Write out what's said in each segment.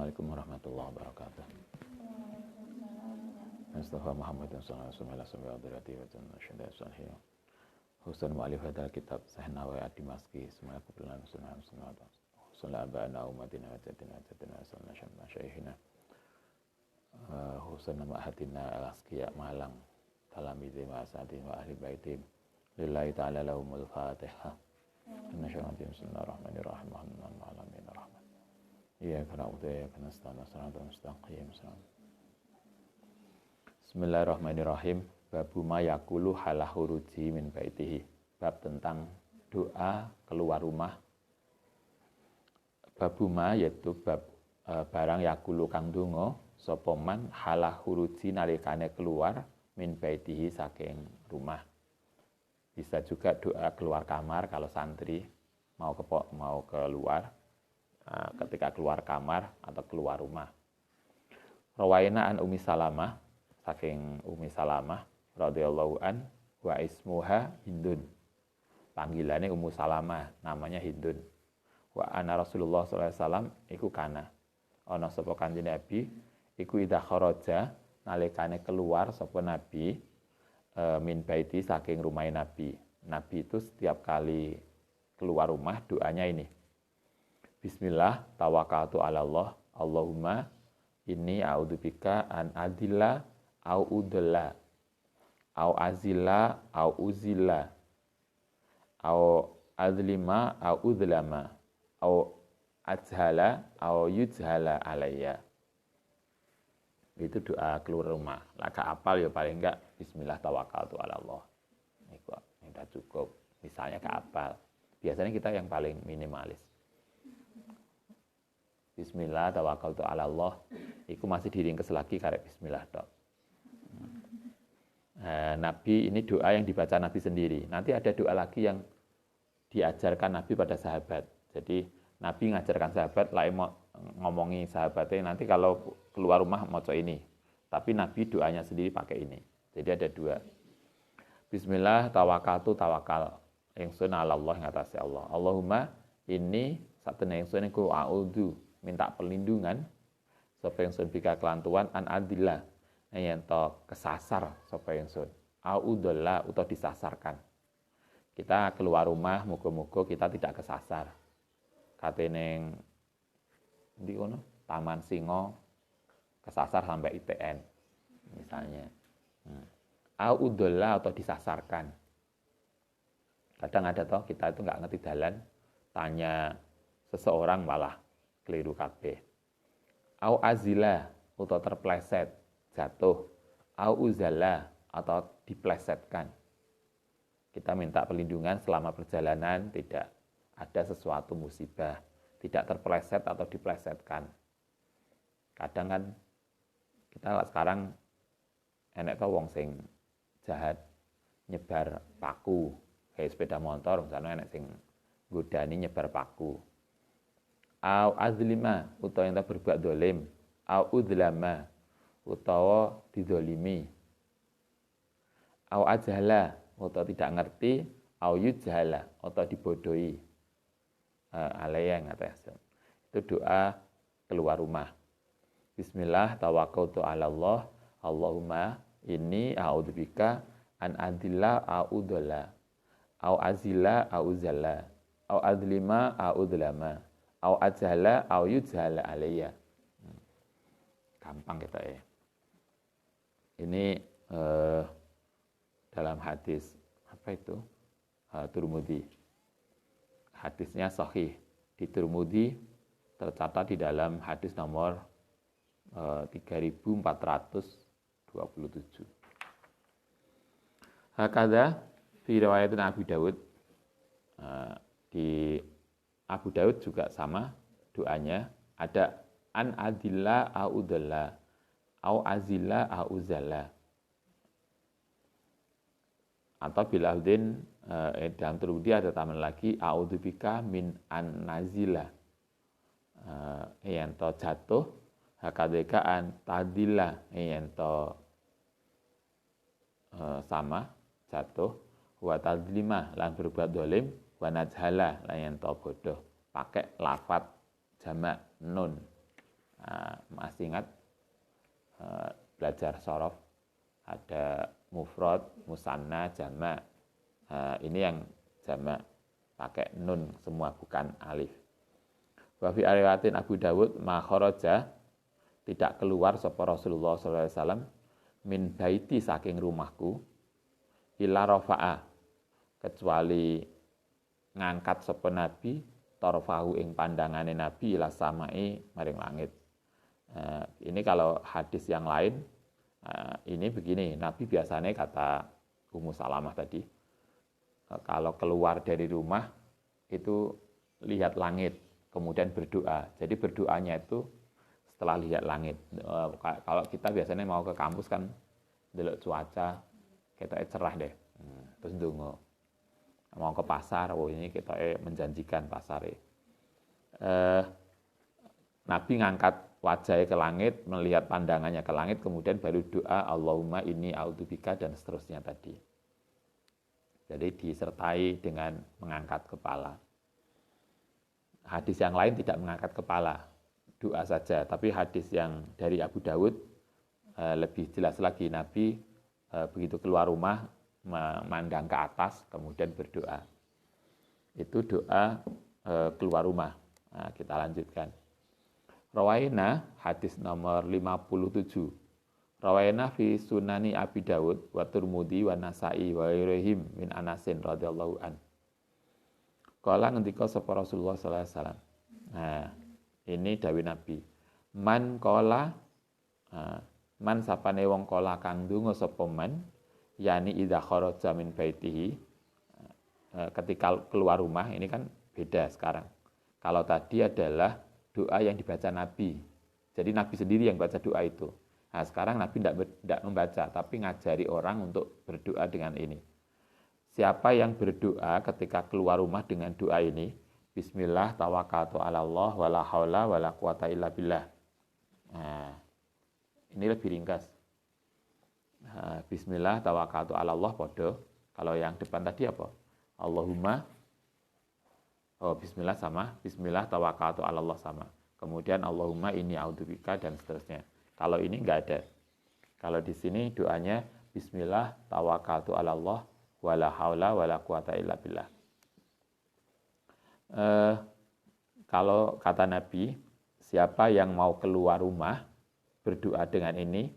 Assalamualaikum warahmatullahi wabarakatuh. Mustafa Muhammad sallallahu alaihi wasallam wa dirati wa tanashada sahih. Husain mu'alif hadal kitab Sahnawi ad-Dimashqi semuanya kebetulan sunnah abana umatina wa jatina sallallahu alaihi wasallam Husain nama hatina al-asqiya malang talamizi wa asadi wa ahli baitim lillahi ta'ala lahumul fatihah. Bismillahirrahmanirrahim. Alamin rahman. Iya karena udah karena standar mustaqim. Bismillahirrahmanirrahim. Babu ma yakulu halah huruji min baitihi. Bab tentang doa keluar rumah. Babu ma yaitu bab barang yakulu kang donga sapa man halah huruji nalikane keluar min baitihi saking rumah. Bisa juga doa keluar kamar kalau santri mau keluar ketika keluar kamar atau keluar rumah. Rawaina an Ummi Salamah saking Ummi Salamah radhiyallahu an wa ismuha Hindun. Panggilannya Ummu Salamah, namanya Hindun. Wa ana Rasulullah sallallahu alaihi wasallam iku kana. Ana sapa Kanjeng Nabi iku idza kharaja nalikane keluar sapa Nabi min baiti saking rumah Nabi. Nabi itu setiap kali keluar rumah doanya ini. Bismillah tawakkaltu 'ala Allah. Allahumma inni a'udzubika an adilla au udalla au azilla au uzilla au azlima au udlama au ajhala au yujhala alayya. Itu doa keluar rumah. Laka apal ya paling enggak bismillah tawakkaltu 'ala Allah. Itu udah cukup. Misalnya ke apal. Biasanya kita yang paling minimalis. Bismillah tawakkaltu 'ala Allah. Iku masih diringkes lagi karek bismillah tok. Nabi ini doa yang dibaca Nabi sendiri. Nanti ada doa lagi yang diajarkan Nabi pada sahabat. Jadi Nabi ngajarkan sahabat lain mau ngomongi sahabatnya nanti kalau keluar rumah maca ini. Tapi Nabi doanya sendiri pakai ini. Jadi ada dua. Bismillah tawakkaltu tawakal ingsun 'ala Allah ing atase Allah. Allahumma ini satene ingsun iku a'udzu minta perlindungan sapa ingsun bika kelantuan an adillah yen to kesasar sapa ingsun a'udzalla utawa disasarkan. Kita keluar rumah muga-muga kita tidak kesasar. Kate ning ndi kono Taman Singo kesasar sampai ITN misalnya. A'udzalla atau disasarkan. Kadang ada toh kita itu enggak ngerti jalan tanya seseorang malah keliru kabeh. Au azila atau terpleset, jatuh. Au uzala atau diplesetkan. Kita minta perlindungan selama perjalanan tidak ada sesuatu musibah, tidak terpleset atau diplesetkan. Kadang kan kita sekarang enek to wong sing jahat nyebar paku kayak sepeda motor misalnya enek sing godani nyebar paku. Au azlima utawa yang berbuat dolim, au udlama utawa didolimi, au ajhala utawa tidak ngerti, au yujhala utawa dibodohi. Alaya yang atas. Itu doa keluar rumah. Bismillah tawakkaltu 'ala Allah. Allahumma inni a'udzubika an adilla a'udalla au azilla a'uzalla au adlima a'udlama au ajhala au yujhala alayya. Gampang kita ya. Ini dalam hadis apa itu? Tirmidzi. Hadisnya sahih. Di Tirmidzi tercatat di dalam hadis nomor 3427. Hakadha fi riwayat Abu Dawud. Di Abu Daud juga sama doanya, ada an adilla a'udalla au azilla a'uzalla. Atau bilafdin dalam Tirmidzi ada tambahan lagi a'udzubika min an nazila. Yen to jatuh hakadeka an tadilla yen to sama jatuh wa tadlima lan berbuat dolim wa najhala lan yen to bodoh pakai lafat jamak nun Masih ingat belajar sorof, ada mufrad, musanna, jamak. Ini yang jamak pakai nun semua, bukan alif. Wa fi riwayatin Abu Dawud ma kharaja, tidak keluar sapa Rasulullah sallallahu alaihi wasallam min baiti saking rumahku illa rafa'a, kecuali ngangkat sapa nabi tarfahu ing pandangane nabi ila samai maring langit. Ini kalau hadis yang lain ini begini, nabi biasanya kata Ummu Salamah tadi, kalau keluar dari rumah itu lihat langit, kemudian berdoa. Jadi berdoanya itu setelah lihat langit. Kalau kita biasanya mau ke kampus kan, delok cuaca, kita cerah deh, terus ndonga. Mau ke pasar, ini kita menjanjikan pasar. Nabi ngangkat wajahnya ke langit, melihat pandangannya ke langit, kemudian baru doa Allahumma inni a'udzubika dan seterusnya tadi. Jadi disertai dengan mengangkat kepala. Hadis yang lain tidak mengangkat kepala, doa saja. Tapi hadis yang dari Abu Dawud lebih jelas lagi, Nabi begitu keluar rumah memandang ke atas, kemudian berdoa. Itu doa keluar rumah. Nah, kita lanjutkan. Rawaina hadis nomor 57. Rawaina fi sunani Abi Dawud wa Tirmidzi wa Nasa'i wa ghairihim min Anasin radhiyallahu an. Kala ngendika sapa Rasulullah sallallahu alaihi wasallam. Nah, ini dawuh Nabi. Man qala man sapane wong qala kang ndonga sapa man, yani idza kharaja min baitihi, ketika keluar rumah, ini kan beda sekarang. Kalau tadi adalah doa yang dibaca Nabi. Jadi Nabi sendiri yang baca doa itu. Nah, sekarang Nabi tidak membaca, tapi ngajari orang untuk berdoa dengan ini. Siapa yang berdoa ketika keluar rumah dengan doa ini, Bismillah tawakkaltu 'ala Allah wala haula wala quwata illa billah. Nah, ini lebih ringkas. Bismillah tawakkaltu 'ala Allah podo. Kalau yang depan tadi apa? Allahumma. Bismillah sama, Bismillah tawakkaltu 'ala Allah sama. Kemudian Allahumma inni a'udzubika dan seterusnya. Kalau ini enggak ada. Kalau di sini doanya Bismillah tawakkaltu 'ala Allah wala haula wala quwata illa billah. Kalau kata Nabi, siapa yang mau keluar rumah berdoa dengan ini,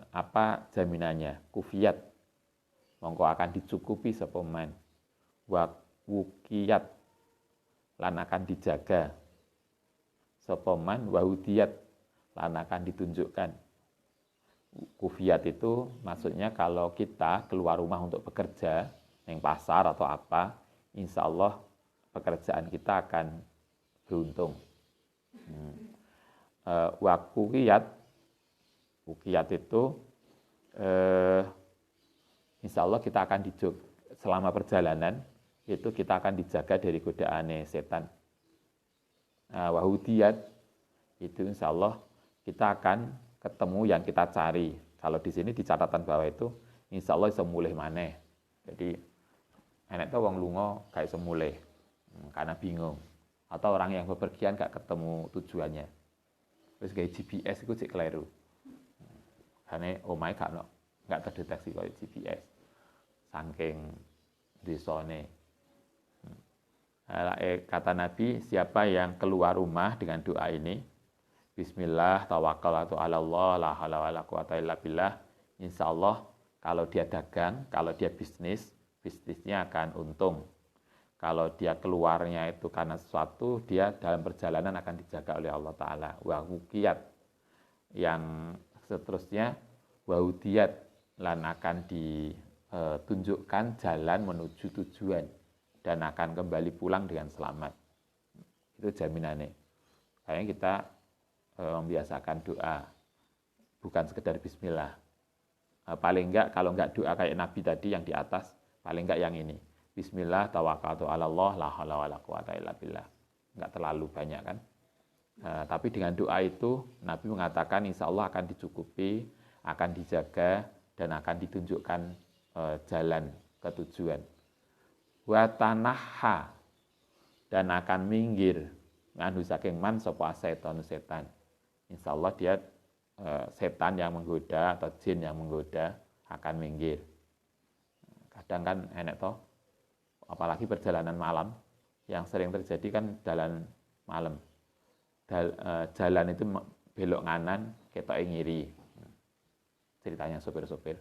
apa jaminannya? Kufiyat, mongko akan dicukupi sapa man. Wa wukiyat, lan akan dijaga sapa man, wa hudiyat, lan akan ditunjukkan. Kufiyat itu maksudnya kalau kita keluar rumah untuk bekerja, yang pasar atau apa, insya Allah pekerjaan kita akan beruntung. Wakuyat itu insya Allah kita akan dijaga selama perjalanan, itu kita akan dijaga dari godaan setan. Wahudiyat itu insya Allah kita akan ketemu yang kita cari. Kalau di sini di catatan bawah itu insya Allah bisa mulih maneh. Jadi enek tuh wong lunga gak iso mulih karena bingung, atau orang yang bepergian gak ketemu tujuannya. Terus kayak GPS itu cek keliru. Karena omahe gak terdeteksi kayak GPS. Saking desone. Kata Nabi, siapa yang keluar rumah dengan doa ini, Bismillah tawakkaltu 'ala Allah la haula wala quwata illa billah, insyaallah kalau dia dagang, kalau dia bisnisnya akan untung. Kalau dia keluarnya itu karena sesuatu, dia dalam perjalanan akan dijaga oleh Allah Ta'ala. Wa wukiyat, yang seterusnya wahudiyat, lan akan ditunjukkan jalan menuju tujuan dan akan kembali pulang dengan selamat. Itu jaminannya. Kayaknya kita membiasakan doa, bukan sekedar bismillah. Paling enggak, kalau enggak doa kayak Nabi tadi yang di atas, paling enggak yang ini. Bismillah tawakkaltu 'ala Allah la haula wala quwata illa billah. Enggak terlalu banyak kan. Tapi dengan doa itu Nabi mengatakan insya Allah akan dicukupi, akan dijaga, dan akan ditunjukkan jalan ke tujuan. Wa tanaha, dan akan minggir nganu saking man sapa setan. insya Allah dia setan yang menggoda atau jin yang menggoda akan minggir. Kadang kan enek toh, apalagi perjalanan malam, yang sering terjadi kan jalan malam. Jalan itu belok kanan, ketoke ngiri. Ceritanya sopir-sopir.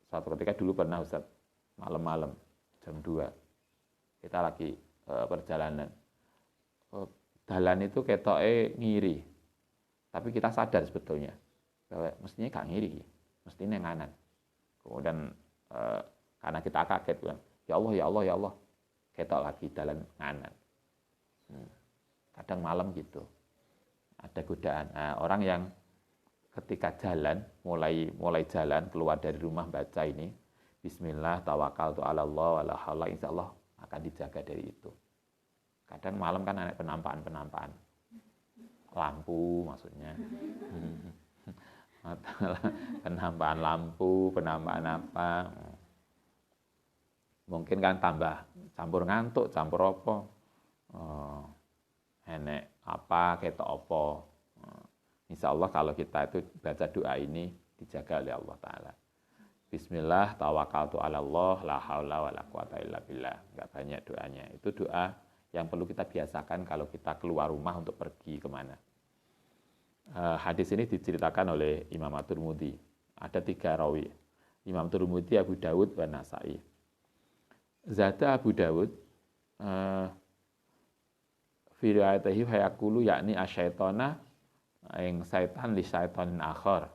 Suatu ketika dulu pernah Ustaz, malam-malam, jam 2. Kita lagi perjalanan. Jalan itu ketoke ngiri. Tapi kita sadar sebetulnya, bahwa mestinya gak ngiri, mestinya kanan. Kemudian karena kita kaget, bilang, ya Allah, ya Allah, ya Allah. Ketok lagi jalan kanan. Kadang malam gitu, ada godaan. Nah, orang yang ketika jalan, mulai jalan keluar dari rumah baca ini, Bismillah, tawakaltu 'alallah, wala haula, insyaallah akan dijaga dari itu. Kadang malam kan ada penampakan, lampu maksudnya, penampakan lampu, penampakan apa. Mungkin kan tambah campur ngantuk, campur apa. Enek apa, ketok apa. Insya Allah kalau kita itu baca doa ini dijaga oleh Allah Ta'ala. Bismillah, tawakaltu 'alallah, la haula wa la quwata illa billah. Enggak banyak doanya. Itu doa yang perlu kita biasakan kalau kita keluar rumah untuk pergi kemana. Hadis ini diceritakan oleh Imam At-Tirmidzi. Ada 3 rawi. Imam Tirmidzi, Abu Dawud, dan Nasa'i. Zata Abu Dawud fi riwayatihi fayaqulu yakni asyaitona ing syaitan li syaitanin akhar,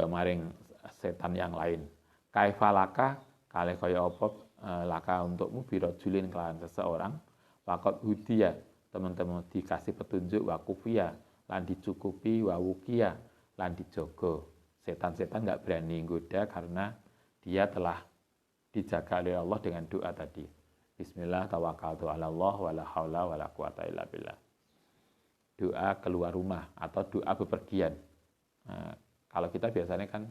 maring setan yang lain. Kaifalaka kale kaya apa laka untukmu birajulin kelawan seseorang waqad hudiya, teman-teman dikasih petunjuk, wa kufiya lan dicukupi, wa wukiya lan dijogo. Setan-setan enggak berani goda karena dia telah dijaga oleh Allah dengan doa tadi. Bismillah, tawakkaltu 'alallah, wala haula wala quwata illa billah. Doa keluar rumah atau doa bepergian. Kalau kita biasanya kan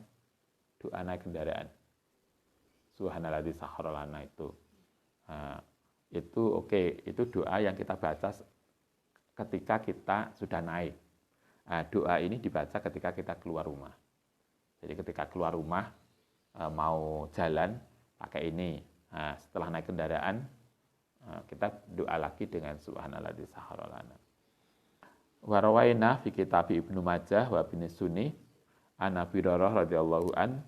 doa naik kendaraan. Subhanalladzi sakhkhara lana itu. Itu oke, itu doa yang kita baca ketika kita sudah naik. Doa ini dibaca ketika kita keluar rumah. Jadi ketika keluar rumah mau jalan pakai ini. Setelah naik kendaraan kita doa lagi dengan subhanalladzi sakhkhara lana. Wa rawaina fi kitab Ibnu Majah wa Ibnu Sunni an Abi Hurairah radhiyallahu an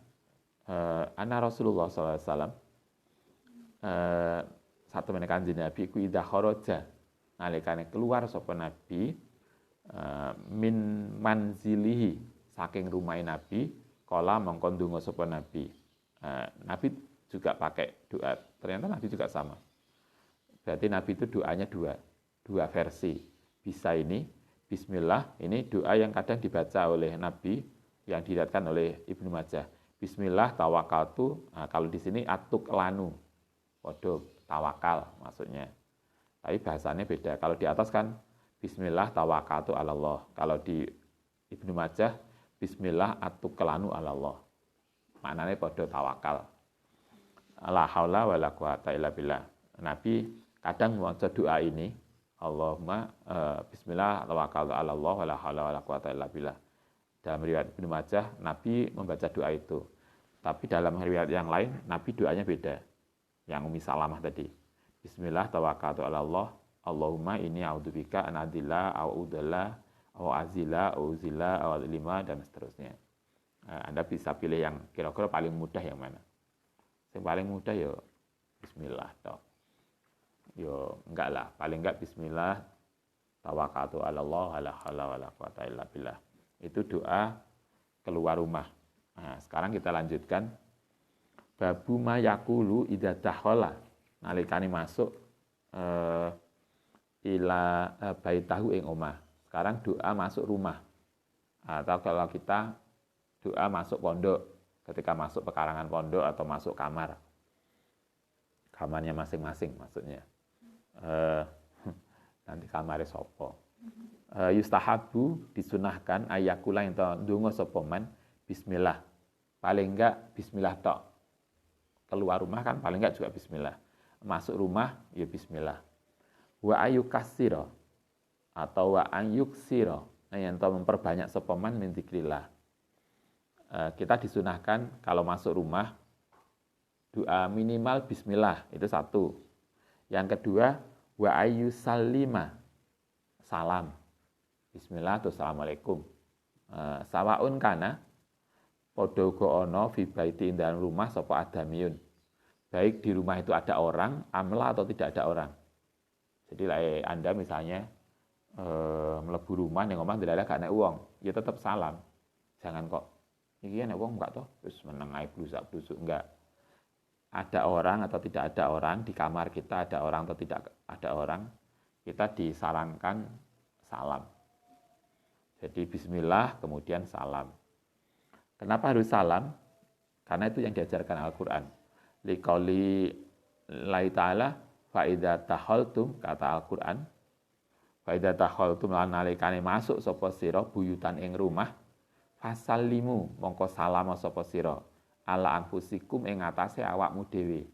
anna Rasulullah sallallahu alaihi wasallam satu meneh Kanjeng Nabi ku idza kharaja nalikane keluar sapa Nabi min manzilihi saking rumahe Nabi kala mongko ndonga sapa Nabi. Nabi juga pakai doa. Ternyata Nabi juga sama. Berarti Nabi itu doanya dua versi. Bisa ini, Bismillah, ini doa yang kadang dibaca oleh Nabi yang diriwayatkan oleh Ibnu Majah. Bismillah tawakaltu, kalau di sini atuk lanu, waduh tawakal maksudnya. Tapi bahasanya beda. Kalau di atas kan Bismillah tawakaltu 'alallah. Kalau di Ibnu Majah Bismillah atuk lanu 'alallah. Maknanya pada tawakal. La haula wala quwata illa billah. Nabi kadang membaca doa ini, Allahumma bismillah tawakkaltu 'ala Allah wala haula wala quwata illa billah. Dalam riwayat Ibnu Majah Nabi membaca doa itu. Tapi dalam riwayat yang lain Nabi doanya beda. Yang Ummi Salamah tadi. Bismillah tawakkaltu 'ala Allah, Allahumma inni a'udzubika an adilla aw udalla aw azila aw uzila aw lima dan seterusnya. Anda bisa pilih yang kira-kira paling mudah yang mana. Yang paling mudah ya Bismillah toh. Yo enggak lah, paling enggak Bismillah tawakkaltu 'ala Allah wala haula wala quwata illa billah. Itu doa keluar rumah. Nah, sekarang kita lanjutkan babu ma yaqulu idza dakhala nalikane masuk ila baitahu ing omah. Sekarang doa masuk rumah. Atau kalau kita doa masuk pondok, ketika masuk pekarangan pondok atau masuk kamar. Kamarnya masing-masing maksudnya. Nanti kamarnya sopo. Yustahabu disunahkan ayakula yang ndonga sapa man bismillah. Paling enggak bismillah tok. Keluar rumah kan paling enggak juga bismillah. Masuk rumah ya bismillah. wa ayukassira atau wa ayuksira yen to memperbanyak sapa man min dzikrillah. Kita disunahkan kalau masuk rumah doa minimal bismillah, itu satu. Yang kedua wa ayyusallima, salam. Bismillah atau assalamualaikum. Sawaun kana padha uga ana fi baiti dalam rumah sapa adamiyun. Baik di rumah itu ada orang, amla atau tidak ada orang. Jadi Anda misalnya mlebu rumah ning omah ndelala gak nek wong, ya tetap salam. Jangan kok iki nek wong enggak toh wis meneng ae blusak-blusuk, enggak. Ada orang atau tidak ada orang di kamar kita, ada orang atau tidak ada orang, kita disarankan salam. Jadi bismillah kemudian salam. Kenapa harus salam? Karena itu yang diajarkan Al-Qur'an. Liqauli la ta'ala fa idza tahaltum, kata Al-Qur'an, fa idza tahaltum lan nalikane masuk sapa sira buyutan ing rumah, fasallimu mongko salam sapa sira ala anfusikum ing atase awakmu dhewe.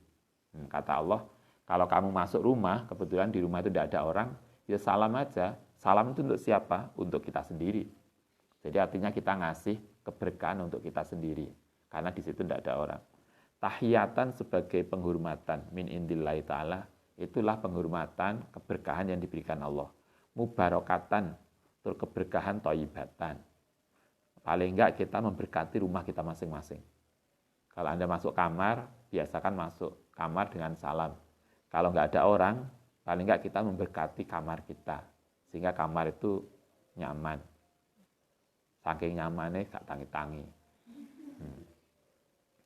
Kata Allah, kalau kamu masuk rumah, kebetulan di rumah itu tidak ada orang, ya salam aja. Salam itu untuk siapa? Untuk kita sendiri. Jadi artinya kita ngasih keberkahan untuk kita sendiri, karena di situ tidak ada orang. Tahiyatan sebagai penghormatan min indillahi ta'ala, itulah penghormatan, keberkahan yang diberikan Allah. Mubarakatan, terus keberkahan thayyibatan. Paling enggak kita memberkati rumah kita masing-masing. Kalau Anda masuk kamar, biasakan masuk kamar dengan salam. Kalau enggak ada orang, paling enggak kita memberkati kamar kita, sehingga kamar itu nyaman. Saking nyamannya gak tangi-tangi.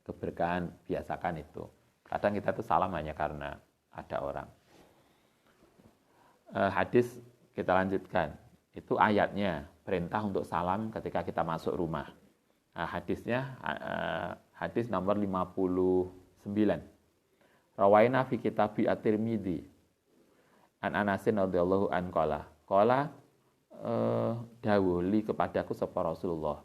Keberkahan biasakan itu. Kadang kita tuh salam hanya karena ada orang. Hadis kita lanjutkan. Itu ayatnya, perintah untuk salam ketika kita masuk rumah. Hadisnya hadis nomor 59. Rawaina fi kitabi at-Tirmidzi an Anasin radhiyallahu an qala dawuh li kepadaku sapa Rasulullah.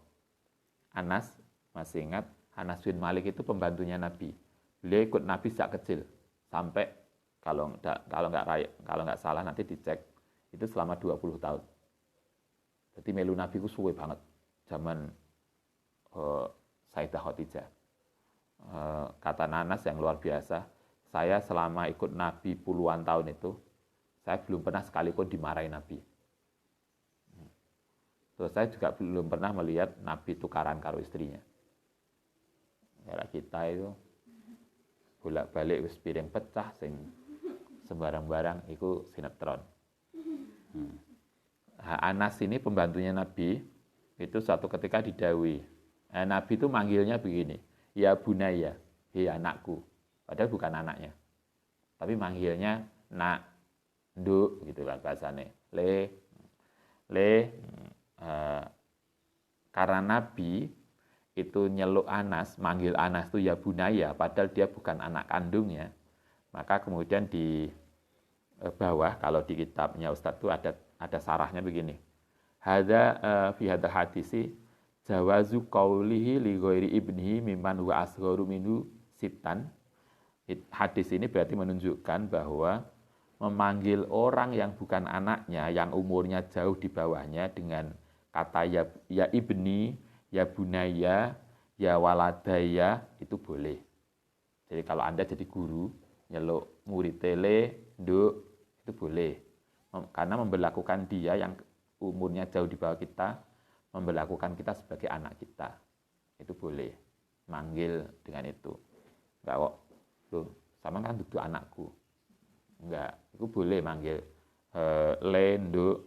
Anas, masih ingat, Anas bin Malik itu pembantunya Nabi. Beliau ikut Nabi sejak kecil sampai kalau nggak salah nanti dicek itu selama 20 tahun. Jadi melu Nabi ku suwe banget zaman Sayyidah Khadijah. Kata Anas yang luar biasa, saya selama ikut Nabi puluhan tahun itu, saya belum pernah sekalipun dimarahi Nabi. Terus saya juga belum pernah melihat Nabi tukaran karo istrinya. Ya kita itu bolak-balik wis piring pecah sing sembarang-barang itu sinetron. Anas ini pembantunya Nabi, itu suatu ketika didhawuhi. Nabi itu manggilnya begini, ya bunaya, hei anakku. Padahal bukan anaknya. Tapi manggilnya nak, nduk gitu kan bahasanya. Karena Nabi itu nyeluk Anas, manggil Anas itu ya bunaya, padahal dia bukan anak kandungnya. Maka kemudian di bawah, kalau di kitabnya Ustadz itu ada sarahnya begini. Hadza fi hadzal hadisi jawazu qaulihi li ghairi ibnihi mimman huwa asgharu minhu sitan. Hadis ini berarti menunjukkan bahwa memanggil orang yang bukan anaknya, yang umurnya jauh di bawahnya dengan kata ya ibni, ya bunaya, ya waladaya, itu boleh. Jadi kalau Anda jadi guru, nyeluk murid tele, nduk, itu boleh. Karena memberlakukan dia yang umurnya jauh di bawah kita, memberlakukan kita sebagai anak kita. Itu boleh. Manggil dengan itu. Enggak kok, loh, sama kan duduk anakku. Enggak, itu boleh manggil nduk,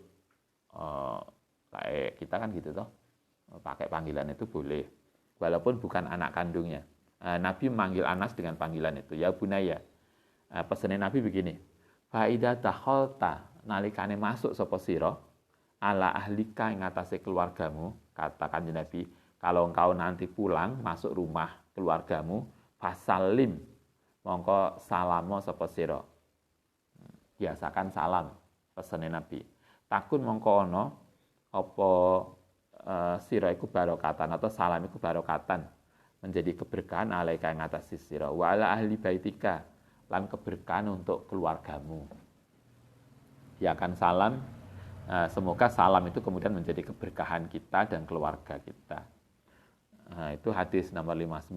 kayak kita kan gitu toh, pakai panggilan itu boleh, walaupun bukan anak kandungnya. Nabi memanggil Anas dengan panggilan itu, ya bunaya. Pesannya Nabi begini, fa idza takhalta, nalikane masuk sapa sira ala ahlika ing atase keluargamu, katakan Nabi, kalau engkau nanti pulang masuk rumah keluargamu, fasalim, mongko salamo sapa sira. Biasakan salam, pesannya Nabi. Takun mongko ono apa sira iku barokatan atau salam iku barokatan, menjadi keberkahan alaika ing atas sira wa ala ahli baitika, lan keberkahan untuk keluargamu. mengiyakan salam. Semoga salam itu kemudian menjadi keberkahan kita dan keluarga kita. Itu hadis nomor 59.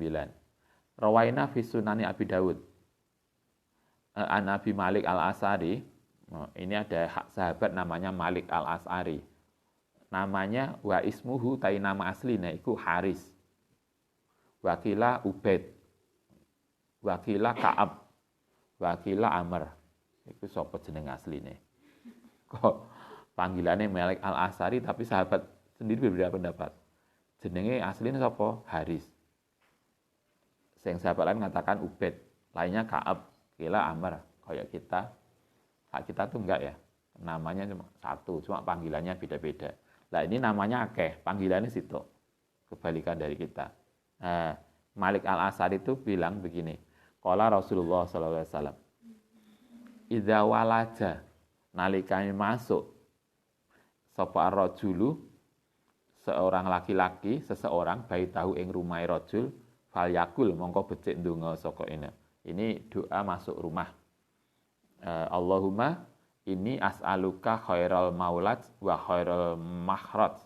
Rawaina fi sunani Abi Dawud. An Abi Malik Al-As'ari. Ini ada sahabat namanya Malik Al-As'ari. Namanya wa ismuhu, tai nama aslinya itu Haris. Wakila Ubaid. Wakila Ka'ab. Wakila Amr. Itu sapa jeneng asline. Kok panggilannya Malik Al-As'ari tapi sahabat sendiri berbeda pendapat. Jenenge aslinya sapa? Haris. Yang sahabat lain mengatakan Ubaid, lainnya Ka'ab, kila Amr. Kayak kita. Kita tuh enggak ya. Namanya cuma satu, cuma panggilannya beda-beda. Nah, ini namanya akeh, panggilannya situ. Kebalikan dari kita. Malik Al-As'ari itu bilang begini. Qala Rasulullah sallallahu alaihi wasallam. Idza walaja nalikane masuk sapa rajulu seorang laki-laki, seseorang baitahu ing rumahe rajul falyakul mongko becik ndonga saka ene. Ini doa masuk rumah. Allahumma inni as'aluka khairal maulad wa khairal makhraj.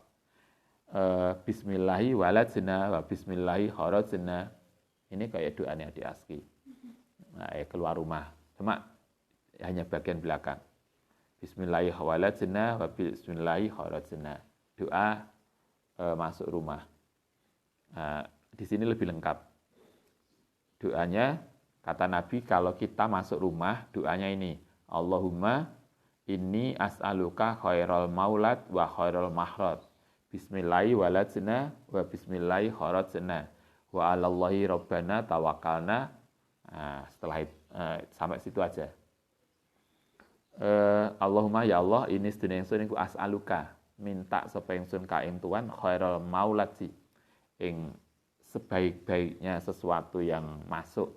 Bismillahi waladzna wa bismillahi kharajna. Ini kayak doanya di ASKI. Nah, keluar rumah. Cuma hanya bagian belakang. Bismillahi waladzna wa bismillahi kharajna. Doa masuk rumah. Di sini lebih lengkap. Doanya kata Nabi kalau kita masuk rumah, doanya ini. Allahumma inni as'aluka khairal maulad wa khairal makhraj. Bismillahi waladzna wa bismillahi kharajna. Wa 'alallahi rabbana tawakkalna. Setelah itu sampai situ aja. Allahumma ya Allah ini sedene ingsun iku as'aluka minta sapa ingsun ka ing Tuhan khairal maulati ing sebaik-baiknya sesuatu yang masuk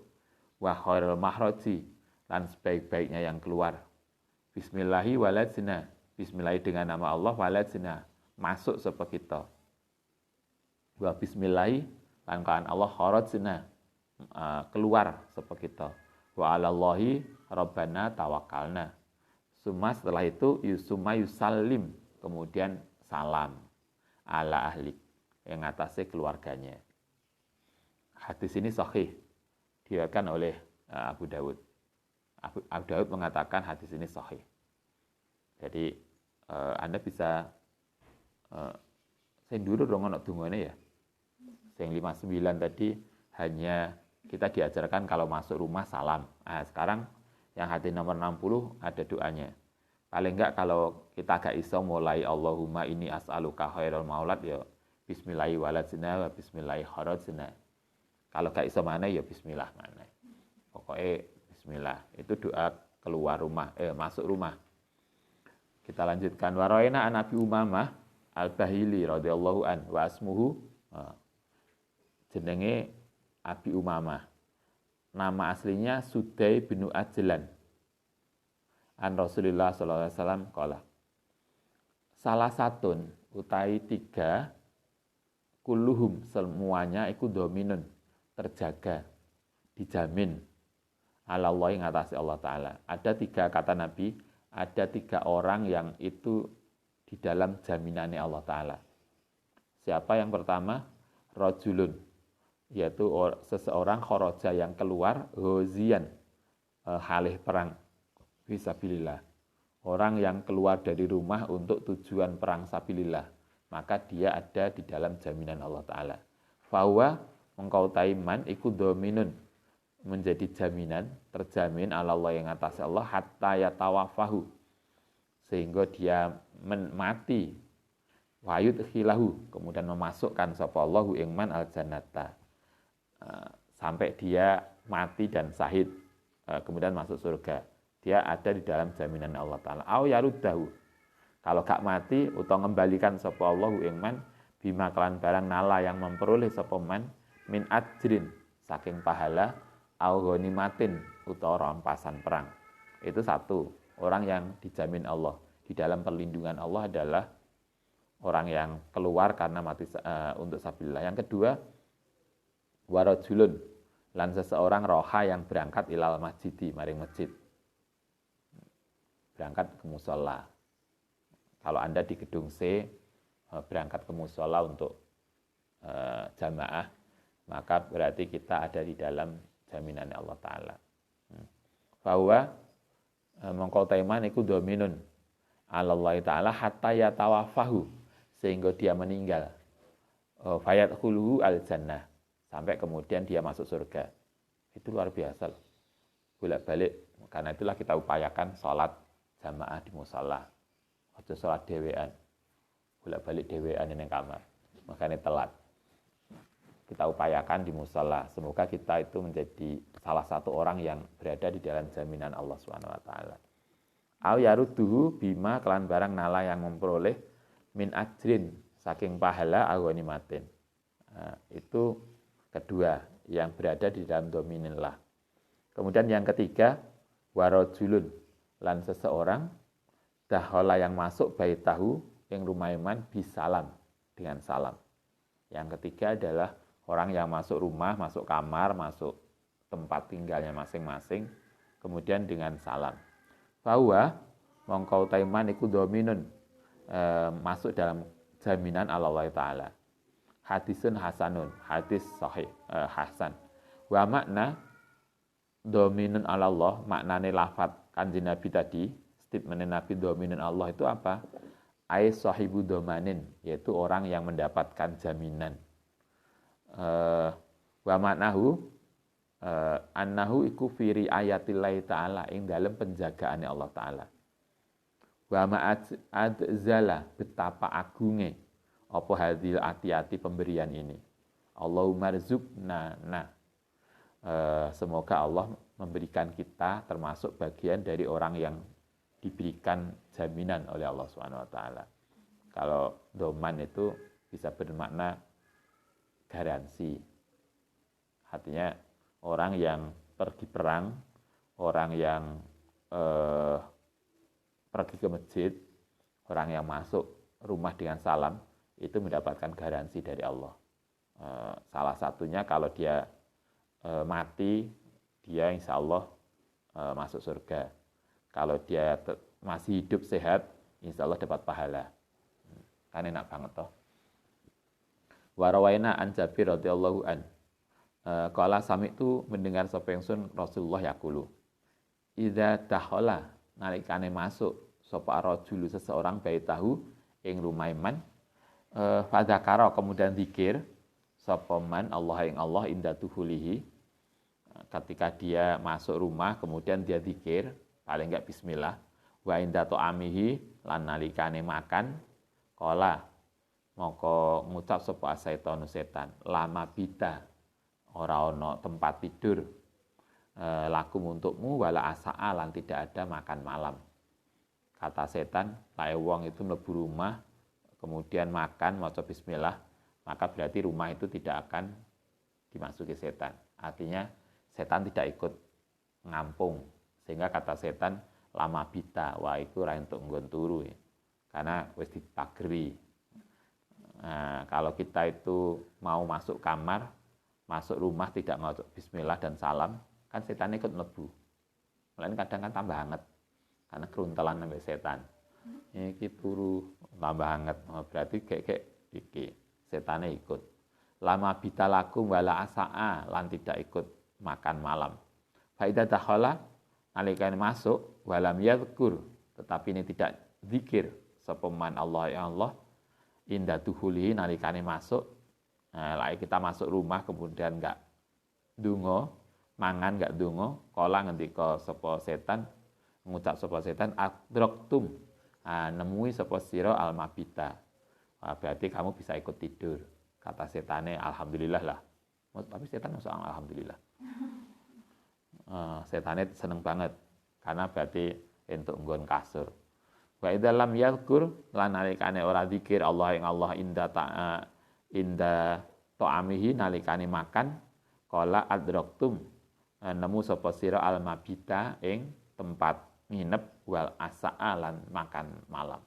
wa khairal mahraji dan sebaik-baiknya yang keluar. Bismillahi waladzna. Bismillahi dengan nama Allah waladzna masuk sapa kita. Wa bismillahi lan kan Allah kharajna keluar sapa kita. Wa 'alallahi rabbana tawakkalna. Setelah itu yusuma yusallim, kemudian salam ala ahli yang atasnya keluarganya. Hadis ini sahih diriwayatkan oleh Abu Dawud. Abu Dawud mengatakan hadis ini sahih. Jadi Anda bisa saya dulu dong ana dungane ya. Yang 59 tadi hanya kita diajarkan kalau masuk rumah salam. Sekarang yang hadis nomor 60 ada doanya. Paling enggak kalau kita agak iso mulai Allahumma inni as'aluka khairal maulad ya bismillahi waladzna wa bismillahi kharajna. Kalau gak iso mana ya bismillah mana. Pokoknya bismillah. Itu doa keluar rumah, masuk rumah. Kita lanjutkan. Waraina an Abi Umamah Al-Bahili radhiyallahu an wa asmuhu jenenge Abi Umamah. Nama aslinya Sudai bin Ajlan. An Rasulullah sallallahu alaihi wasallam qala. Salah satun utai tiga kulluhum semuanya iku dominun terjaga, dijamin ala Allah yang atas Allah Ta'ala. Ada tiga kata Nabi, ada tiga orang yang itu di dalam jaminannya Allah Ta'ala. Siapa yang pertama? Rajulun, yaitu seseorang kharaja yang keluar ghazian, halih perang fisabilillah. Orang yang keluar dari rumah untuk tujuan perang sabilillah, maka dia ada di dalam jaminan Allah Ta'ala. Fahuwa mengkau taiman iku dominun, menjadi jaminan, terjamin ala Allah yang atas Allah hatta yatawafahu, sehingga dia mati wayud khilahu, kemudian memasukkan sapa Allahu ingman al jannata, sampai dia mati dan syahid, kemudian masuk surga. Dia ada di dalam jaminan Allah Ta'ala. Au yaruddahu, kalau gak mati utawa ngembalikan sapa Allahu ingman bima kelan barang nala yang memperoleh sapa man min ajrin saking pahala au ghanimatin utawa rampasan perang. Itu satu, orang yang dijamin Allah. Di dalam perlindungan Allah adalah orang yang keluar karena mati untuk sabilillah. Yang kedua, warajulun, lan seseorang roha yang berangkat ilal masjidi, maring masjid. berangkat ke musola. Kalau Anda di gedung C berangkat ke musola untuk jamaah, maka berarti kita ada di dalam jaminan Allah Ta'ala. Bahwa mongko taiman iku dominun Allah Ta'ala hatta yatawafahu, sehingga dia meninggal. Fayat khuluhu al-jannah, sampai kemudian dia masuk surga. Itu luar biasa loh. Bolak-balik, karena itulah kita upayakan sholat jamaah di musola. Atau sholat dewean. Bolak-balik dewean ini kamar. Makanya telat. Kita upayakan di musola. Semoga kita itu menjadi salah satu orang yang berada di dalam jaminan Allah SWT. Au yarudduhu bima kelan barang nala yang memperoleh min ajrin, saking pahala awanimatin. Itu kedua yang berada di dalam dominillah. Kemudian yang ketiga, warajulun, lan seseorang dakhala yang masuk baitahu yang rumah iman bisalam, dengan salam. Yang ketiga adalah orang yang masuk rumah, masuk kamar, masuk tempat tinggalnya masing-masing, kemudian dengan salam. Bahwa mongkau taiman iku dominun, masuk dalam jaminan Allah Ta'ala. Hadisun hasanun, hadis sahih, hasan. Wa makna dominun Allah, maknane lafaz kanjeng Nabi tadi, statement Nabi dominun Allah itu apa? Ai sahibu domanin, yaitu orang yang mendapatkan jaminan. Wa maknahu annahu iku fi riayatillahi ta'ala, ing dalam penjagaane Allah Ta'ala. Wa ma'adzala, betapa agunge apa hadil ati-ati pemberian ini. Allahumma rizukna. Semoga Allah memberikan kita termasuk bagian dari orang yang diberikan jaminan oleh Allah SWT. Kalau doman itu bisa bermakna garansi. Artinya orang yang pergi perang, orang yang pergi ke masjid, orang yang masuk rumah dengan salam, itu mendapatkan garansi dari Allah. Salah satunya kalau dia mati, dia insya Allah masuk surga. Kalau dia masih hidup sehat, insya Allah dapat pahala. Kan enak banget toh. Warawaina an Jabir radhiyallahu an. Qala sami'tu mendengar sapa ingsun Rasulullah yaqulu. Idza dakhala, nalikane masuk sapa rajulu seseorang baitahu ing rumah iman, fadzakara kemudian zikir sapa man Allah ing Allah inda tuhulihi, ketika dia masuk rumah kemudian dia zikir, paling enggak bismillah, wa inda ta'amihi lan nalikane makan, qala moko ngucap sapa setan lama bita, ora ana tempat tidur lakum untukmu wala asaa lan tidak ada makan malam. Kata setan, lae wong itu mlebu rumah kemudian makan maca bismillah, maka berarti rumah itu tidak akan dimasuki setan. Artinya setan tidak ikut ngampung, sehingga kata setan lama bita, wah itu ra entuk nggon turu ya. Karena wis dipageri. Nah, kalau kita itu mau masuk kamar, masuk rumah tidak mau bismillah dan salam, kan setan ikut mlebu. Lain kadang kan tambah hangat karena keruntelan sampai setan. Iki turu tambah hangat, berarti kayak iki setane ikut. Lama bita lakum wala asaa, lan tidak ikut makan malam. Fa idza dakhala, nalikane masuk walam yadhkur, tetapi ini tidak zikir sapa man Allah ya Allah inda duhulihi, nalikane masuk. Nah, lagi kita masuk rumah kemudian enggak ndonga, mangan enggak ndonga, kala ngendika sapa setan, ngucap sapa setan adraktum, nemui sapa sira almabita. Berarti kamu bisa ikut tidur. Kata setane alhamdulillah lah. Tapi setan masuk alhamdulillah. Setane seneng banget karena berarti entuk nggon kasur. Wa idza lam yadhkur, lan nalikane ora zikir Allah ing Allah inda ta'amihi, nalikane makan, qala adraktum, nemu sapa sira almabita ing tempat nginep wal asaa lan makan malam.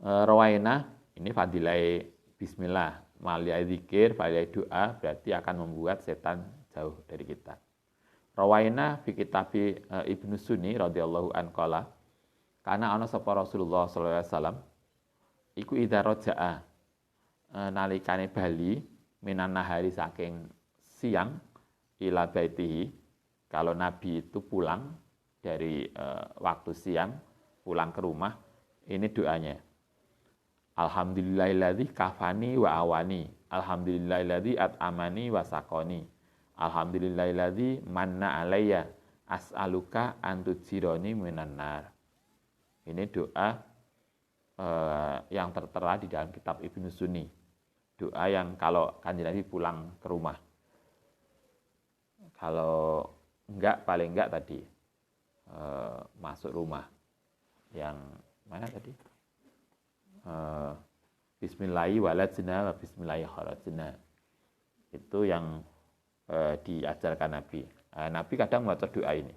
Rawaina, ini fadilai bismillah, maliyai zikir, maliyai doa, berarti akan membuat setan jauh dari kita. Rawaina fi kitabi Ibnu Sunni radhiyallahu an qala kana ana sapa Rasulullah sallallahu alaihi wasallam iku idza raja'a nalikane bali minan nahari saking siang ila baitihi, kalau Nabi itu pulang dari waktu siang pulang ke rumah, ini doanya. Alhamdulillahilladzi kafani wa awani, alhamdulillahilladzi at'amani wa saqoni, alhamdulillahilladzi manna alayya, as'aluka antujironi minan nar. Ini doa yang tertera di dalam kitab Ibnu Sunni. Doa yang kalau Kanjeng Nabi pulang ke rumah. Kalau enggak, paling enggak tadi masuk rumah. Yang mana tadi? Bismillahi walajna wa bismillahi kharajna. Itu yang diajarkan Nabi. Nabi kadang membaca doa ini.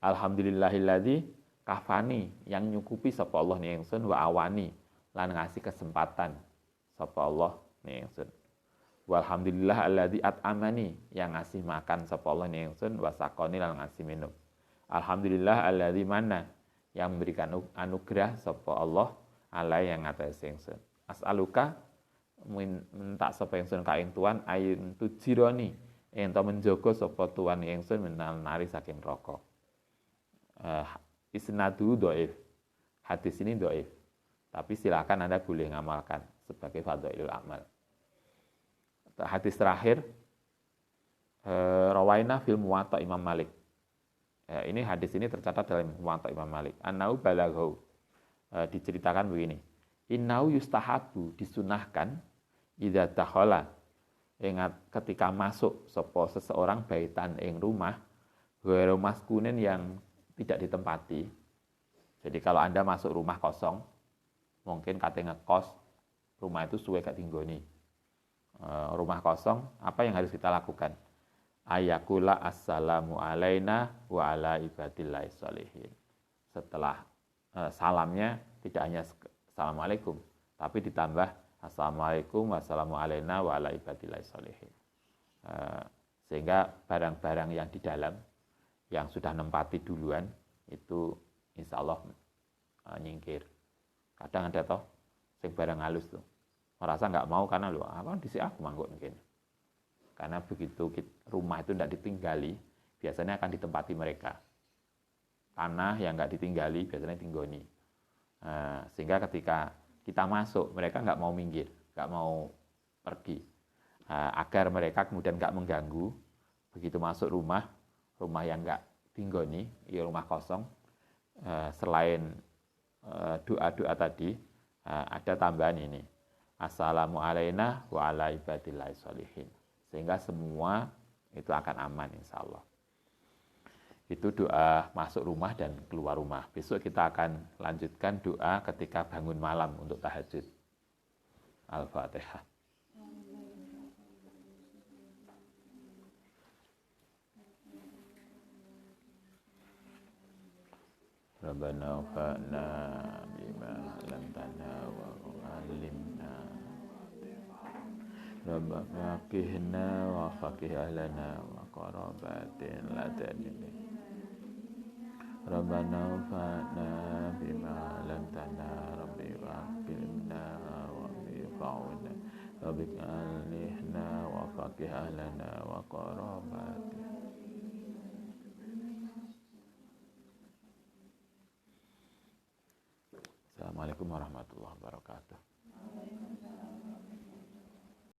Alhamdulillahilladzi kafani, yang nyukupi sapa Allah ni ingsun wa awani, lan ngasih kesempatan sapa Allah ni ingsun. Walhamdulillah alladzi at'amani, yang ngasih makan sapa Allah ni ingsun wa saqoni, lan ngasih minum. Alhamdulillah alladzi mana, yang memberikan anugerah sapa Allah alai yang ngatasi ingsun. As'aluka, minta sapa ingsun ka ing Tuhan ayun tujironi, ento menjaga sapa Tuhan ingsun menal nari saking neraka. Isnadu dhaif. Hadis ini dhaif. Tapi silakan Anda boleh ngamalkan sebagai fadhailul amal. Hadis terakhir rawaina fil Muwatta Imam Malik. Ini hadis ini tercatat dalam Muwatta Imam Malik. Annau balaghu. Diceritakan begini. Innau yustahabu, disunahkan idza dakhala, ingat ketika masuk sapa seseorang baitan ing rumah ghairu maskunin, yang tidak ditempati. Jadi kalau Anda masuk rumah kosong, mungkin kate ngekos, rumah itu suwe gak tinggoni. Rumah kosong, apa yang harus kita lakukan? Ayakula assalamu alaina wa ala ibadillahi sholihin. Setelah salamnya tidak hanya assalamualaikum, tapi ditambah assalamualaikum wassalamu alaina wa ala ibadillahi sholihin. Sehingga barang-barang yang di dalam yang sudah nempati duluan itu insya Allah nyingkir. Kadang ada toh sing barang halus tuh merasa nggak mau karena lu apa disi aku manggut mungkin. Karena begitu rumah itu tidak ditinggali, biasanya akan ditempati mereka. Tanah yang nggak ditinggali biasanya tinggoni. Sehingga ketika kita masuk, mereka nggak mau minggir, nggak mau pergi. Agar mereka kemudian nggak mengganggu, begitu masuk rumah yang nggak tinggoni, ya rumah kosong, selain doa-doa tadi, ada tambahan ini. Assalamu alaina wa ala ibadillahi sholihin. Sehingga semua itu akan aman insya Allah. Itu doa masuk rumah dan keluar rumah. Besok kita akan lanjutkan doa ketika bangun malam untuk tahajud. Al-Fatihah. Rabbana fa'na bima 'allamtana wa 'allimna. Rabbana qihna wa faqih ahlana wa qarabatin ladani. Rabbana fa'na bima 'allamtana rabbi wa'allimna wa bifa'una rabbi alihna wa faqih ahlana wa qarabatin. Assalamualaikum warahmatullahi wabarakatuh.